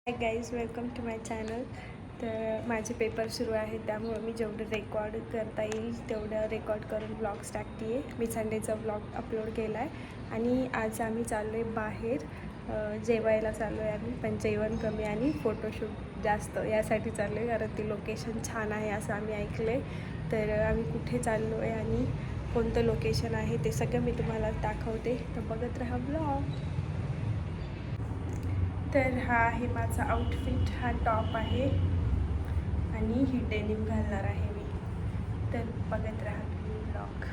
High guys, welcome to my channel. तर माझे paper सुरू आहेत, त्यामुळे मी जेवढं रेकॉर्ड करता येईल तेवढं रेकॉर्ड करून ब्लॉग्स टाकते आहे. मी संडेचा ब्लॉग अपलोड केला आहे आणि आज आम्ही चाललो आहे बाहेर जेवायला चाललो आहे आम्ही. पण जेवण कमी आणि फोटोशूट जास्त यासाठी चाललो आहे, कारण ती लोकेशन छान आहे असं आम्ही ऐकलं आहे. तर आम्ही कुठे चाललो आहे आणि कोणतं लोकेशन आहे ते सगळं मी तुम्हाला दाखवते, तर बघत राहा ब्लॉग. तर हा आहे माझा आउटफिट, हा टॉप आहे आणि ही डेनिम घालणार आहे मी. तर बघत राहा तुम्ही ब्लॉग.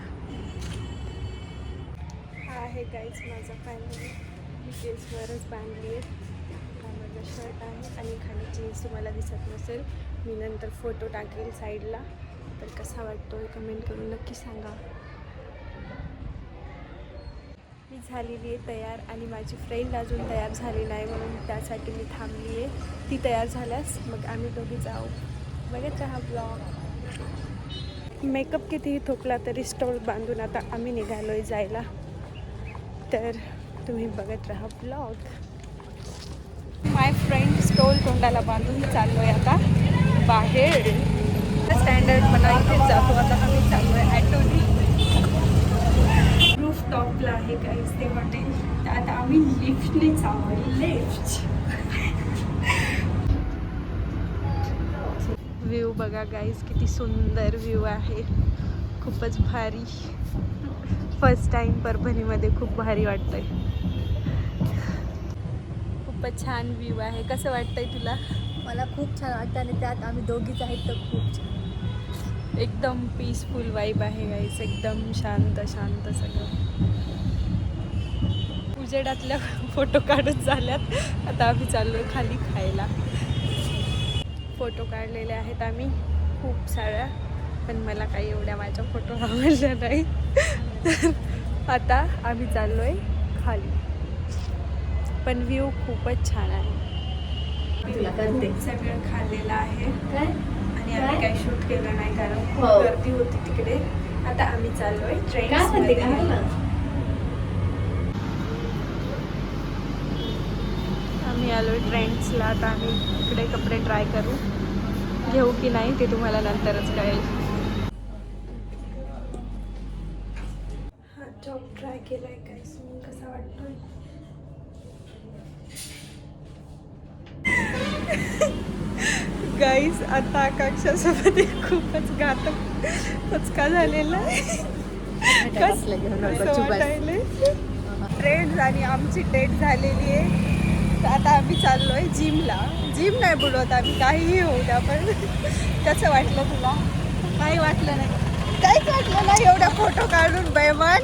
हा आहे गाईज माझा फायनली, मी केसवरच बांधली आहे. हा माझा शर्ट आहे आणि खाली जीन्स तुम्हाला दिसत नसेल, मी नंतर फोटो टाकेल साईडला. तर कसा वाटतो कमेंट करून नक्की सांगा. मी झालेली आहे तयार आणि माझी फ्रेंड अजून तयार झाली नाही, म्हणून त्यासाठी मी थांबली आहे. ती तयार झाल्यास मग आम्ही दोघी जाऊ. बघत राहा ब्लॉग. मेकअप कितीही थोकला तरी स्टोल बांधून आता आम्ही निघालो आहे जायला. तर तुम्ही बघत राहा ब्लॉग. माय फ्रेंड स्टोल तोंडाला बांधून चाललो आहे आता बाहेर. स्टँडर्ड मला इथेच जातो आता. आम्ही चाललो आहे ॲटोनी. रूफ टॉपला आहे गाईज ते हॉटेल, तर आता आम्ही लिफ्टने चालू. लिफ्ट व्ह्यू बघा गाईज, किती सुंदर व्ह्यू आहे, खूपच भारी. फर्स्ट टाइम परभणीमध्ये खूप भारी वाटतंय. खूपच छान व्ह्यू आहे. कसं वाटतंय तुला? मला खूप छान वाटतं आणि त्यात आम्ही दोघीच आहेत तर खूप छान. एकदम पीसफुल वाईब आहे गाईज, एकदम शांत शांत सगळं. उजेडातल्या फोटो काढून झाल्यात, आता आम्ही चाललोय खाली खायला. फोटो काढलेले आहेत आम्ही खूप साऱ्या, पण मला काही एवढ्या माझ्या फोटो आवडल्या नाही. आता आम्ही चाललोय खाली, पण व्ह्यू खूपच छान आहे. सगळं खाल्लेलं आहे आणि आम्ही काही शूट केलं नाही कारण खूप गर्दी होती तिकडे. आता आम्ही चाललोय ट्रेन्समध्ये. आम्ही आलोय ट्रेंड्सला. आता आम्ही इकडे कपडे ट्राय करू, घेऊ की नाही ते तुम्हाला नंतरच कळेल. हा टॉप ट्राय केलाय गाईस, मग कसा वाटतोय? गाईस आता आकांक्षासोबत खूपच घातक पचका झालेला आहे. कसं वाटायलंय? ट्रेंड्स आणि आमची डेट झालेली आहे, तर आता आम्ही चाललोय जिमला. जिम नाही बोलवत आम्ही, काहीही होऊ द्या. पण कसं वाटलं तुला? काही वाटलं नाही. काहीच वाटलं नाही एवढा फोटो काढून बेमान.